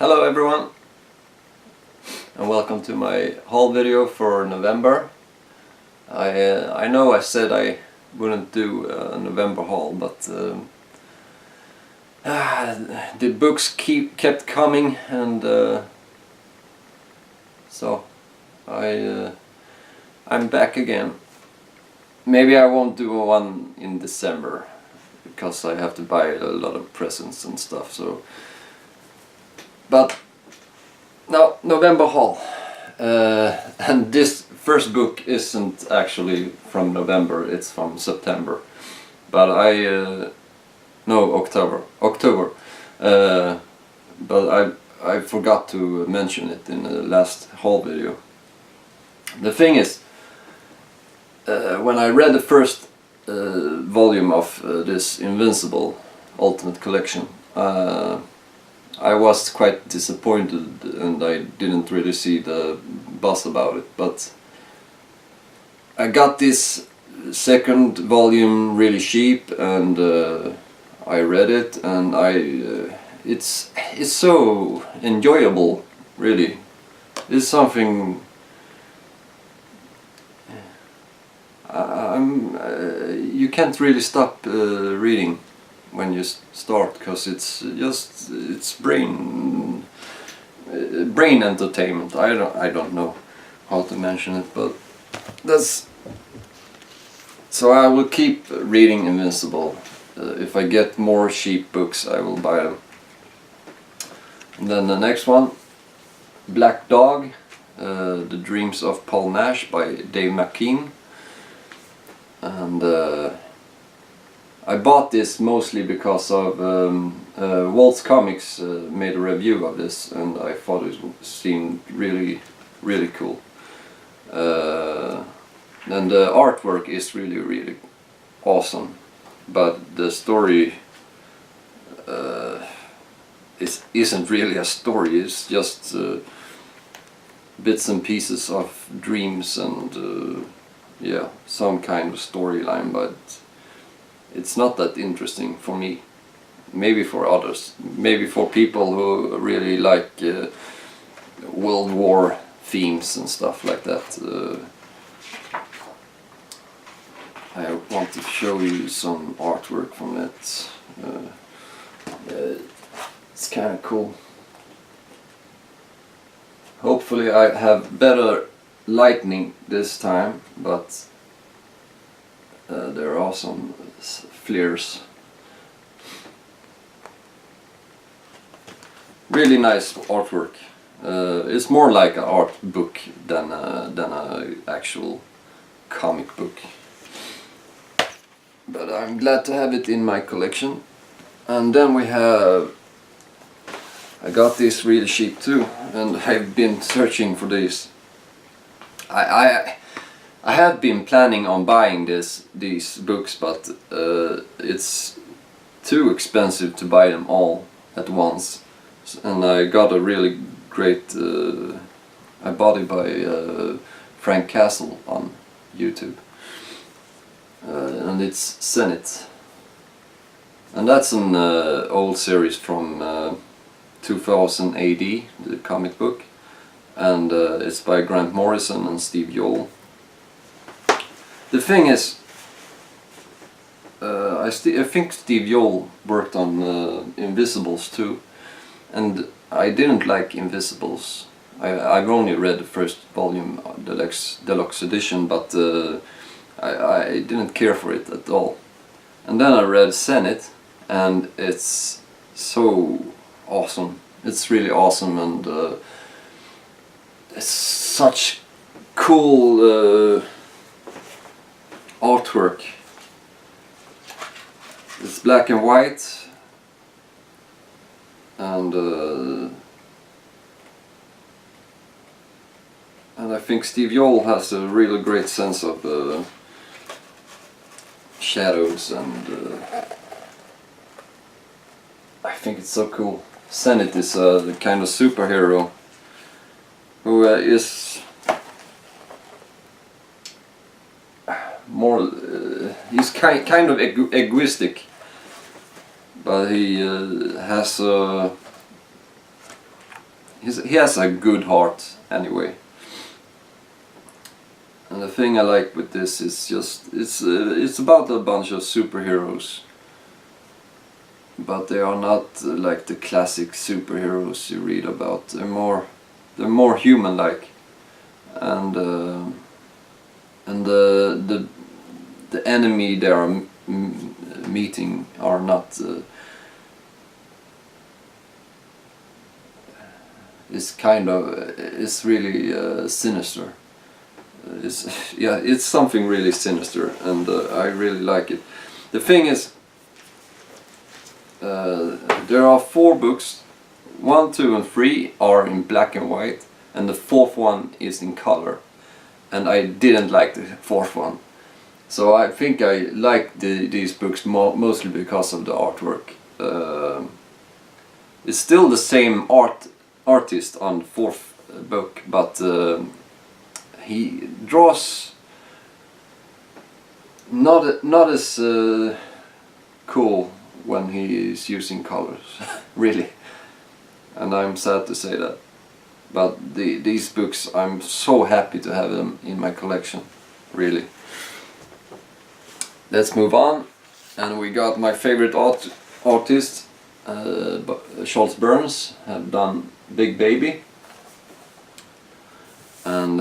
Hello everyone, and welcome to my haul video for November. I know I said I wouldn't do a November haul, but the books kept coming, and so I'm back again. Maybe I won't do one in December because I have to buy a lot of presents and stuff. So, but now November haul, and this first book isn't actually from November; it's from September. But no, October. But I forgot to mention it in the last haul video. The thing is, when I read the first volume of this Invincible Ultimate Collection, I was quite disappointed, and I didn't really see the buzz about it. But I got this second volume really cheap, and I read it, and it's so enjoyable. Really, it's something. You can't really stop reading when you start, because it's brain entertainment. I don't know how to mention it, but that's. So I will keep reading Invincible. If I get more cheap books, I will buy them. And then the next one, Black Dog, The Dreams of Paul Nash by Dave McKean. And I bought this mostly because of Walt's Comics made a review of this, and I thought it seemed really cool. And the artwork is really awesome, but the story isn't really a story. It's just bits and pieces of dreams and yeah, some kind of storyline, but it's not that interesting for me. Maybe for others, maybe for people who really like World War themes and stuff like that. I want to show you some artwork from it. It's kind of cool. Hopefully I have better lighting this time, but there are some flares. Really nice artwork. It's more like an art book than a actual comic book. But I'm glad to have it in my collection. And then we have, I got this really cheap too, and I've been searching for these. I had been planning on buying these books, but it's too expensive to buy them all at once. And I got a really great. I bought it by Frank Castle on YouTube, and it's Senate. And that's an old series from 2000 AD, the comic book. And it's by Grant Morrison and Steve Yoel. The thing is, I think Steve Yoel worked on Invisibles too, and I didn't like Invisibles. I've only read the first volume, deluxe edition, but I didn't care for it at all. And then I read Senate, and it's so awesome. It's really awesome, and it's such cool artwork. It's black and white, and I think Steve Yoel has a really great sense of shadows, and I think it's so cool. Senate is the kind of superhero who is more. He's kind of egoistic, but he has he has a good heart anyway. And the thing I like with this is just it's about a bunch of superheroes, but they are not like the classic superheroes you read about. They're more human-like, and the enemy they are meeting are not. It's really sinister. It's something really sinister, and I really like it. The thing is, there are 4 books. 1, 2, and 3 are in black and white, and the 4th one is in color. And I didn't like the 4th one, so I think I like these books mostly because of the artwork. It's still the same artist on the 4th book, but he draws not as cool when he is using colors, really. And I'm sad to say that. But these books, I'm so happy to have them in my collection, really. Let's move on, and we got my favorite artist, Charles Burns, have done Big Baby. And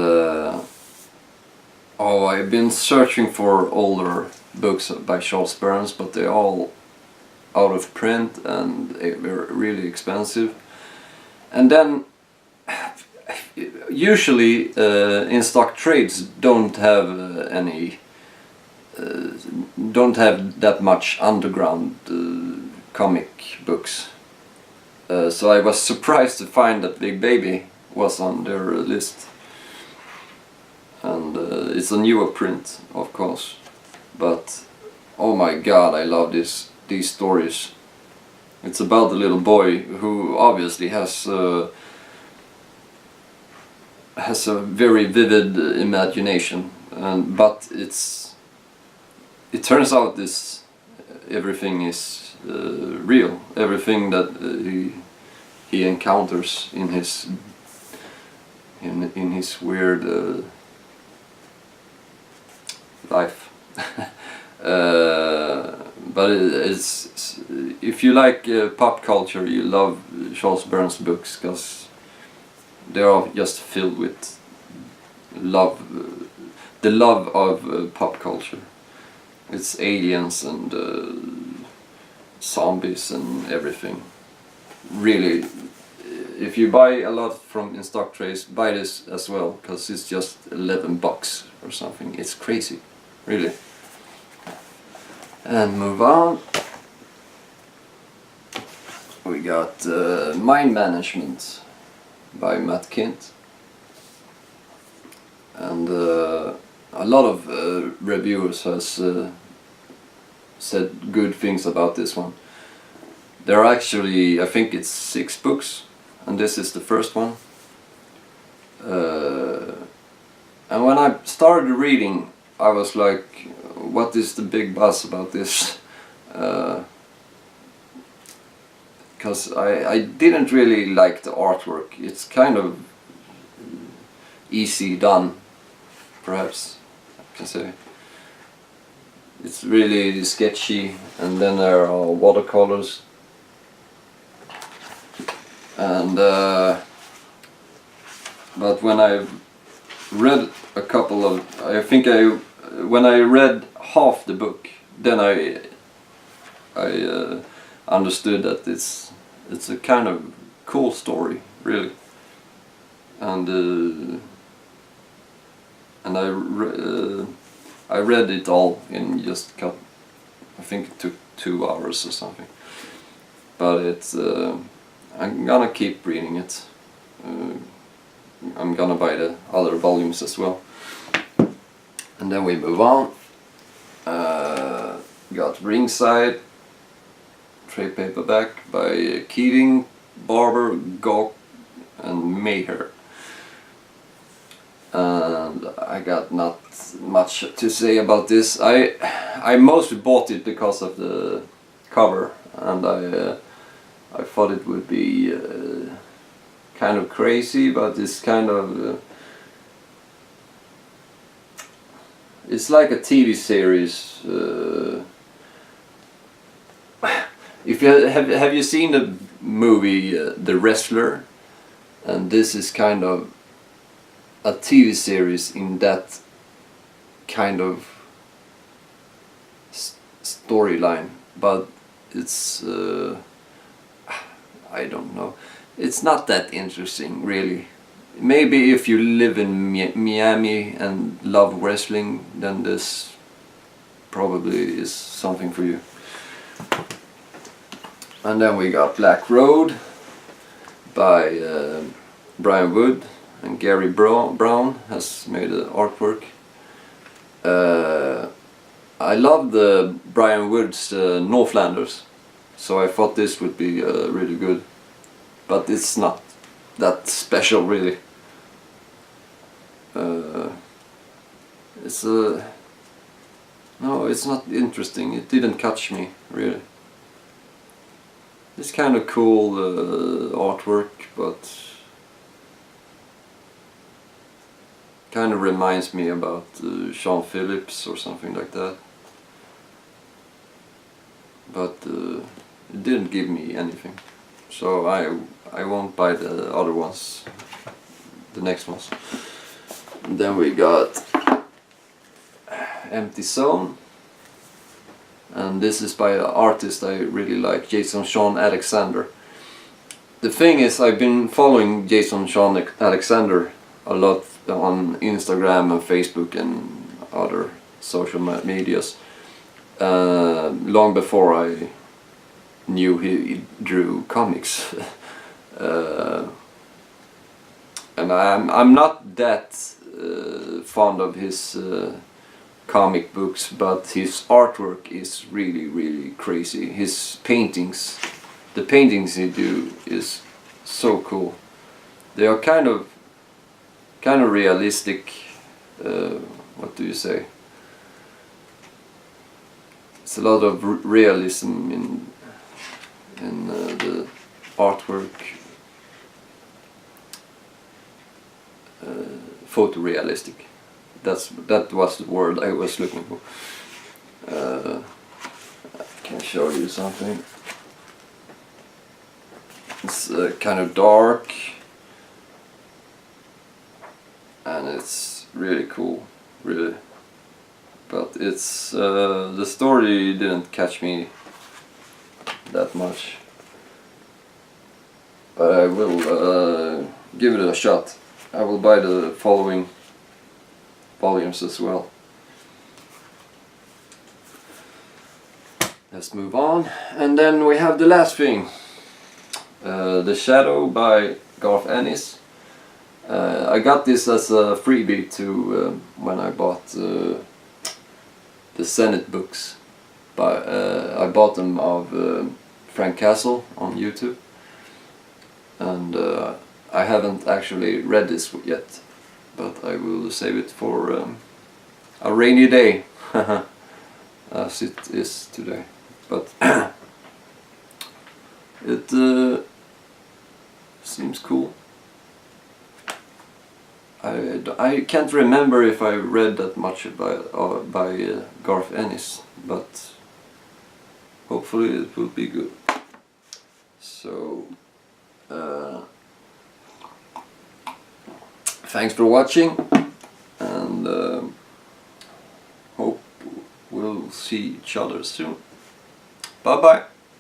I've been searching for older books by Charles Burns, but they're all out of print and they're really expensive. And then usually in stock trades don't have don't have that much underground comic books. So I was surprised to find that Big Baby was on their list. And it's a newer print, of course, but oh my god, I love these stories. It's about a little boy who obviously has a very vivid imagination, but it turns out everything is real. Everything that he encounters in his weird life. But it's if you like pop culture, you love Charles Burns books, because they are just filled with love, the love of pop culture. It's aliens and zombies and everything. Really, if you buy a lot from in stock trades, buy this as well, because it's just $11 or something. It's crazy, really. And move on. We got Mind Management by Matt Kint. And a lot of reviewers has said good things about this one. There are actually, I think it's 6 books, and this is the first one. And when I started reading, I was like, what is the big buzz about this? Because I didn't really like the artwork. It's kind of easy done, perhaps I can say. It's really sketchy, and then there are watercolors. And but when I read a couple of, when I read half the book, then I understood that it's a kind of cool story, really. And I read it all in just I think it took 2 hours or something. But it's I'm gonna keep reading it. I'm gonna buy the other volumes as well. And then we move on. Got Ringside, trade paperback by Keating, Barber, Gawk and Maher. And I got not much to say about this. I mostly bought it because of the cover, and I thought it would be kind of crazy, but it's kind of it's like a TV series. If you have you seen the movie The Wrestler? And this is kind of a TV series in that kind of storyline, but it's I don't know. It's not that interesting, really. Maybe if you live in Miami and love wrestling, then this probably is something for you. And then we got Black Road by Brian Wood, and Gary Brown has made the artwork. I love the Brian Wood's Northlanders, so I thought this would be really good, but it's not that special, really. It's no, it's not interesting. It didn't catch me, really. It's kind of cool artwork, but kind of reminds me about Sean Phillips or something like that. But it didn't give me anything, so I won't buy the other ones, the next ones. And then we got Empty Zone, and this is by an artist I really like, Jason Sean Alexander. The thing is, I've been following Jason Sean Alexander a lot on Instagram and Facebook and other social medias long before I knew he drew comics. And I'm not that fond of his comic books, but his artwork is really crazy. His paintings, the paintings he do is so cool. They are kind of realistic. What do you say? It's a lot of realism in the artwork. Photorealistic. That was the word I was looking for. I can show you something. It's kind of dark, and it's really cool, really. But it's the story didn't catch me that much. But I will give it a shot. I will buy the following volumes as well. Let's move on, and then we have the last thing, The Shadow by Garth Ennis. I got this as a freebie to when I bought the Senate books. I bought them of Frank Castle on YouTube, and I haven't actually read this yet, but I will save it for a rainy day, as it is today. But it seems cool. I can't remember if I read that much by Garth Ennis, but hopefully it will be good. So thanks for watching, and hope we'll see each other soon. Bye bye.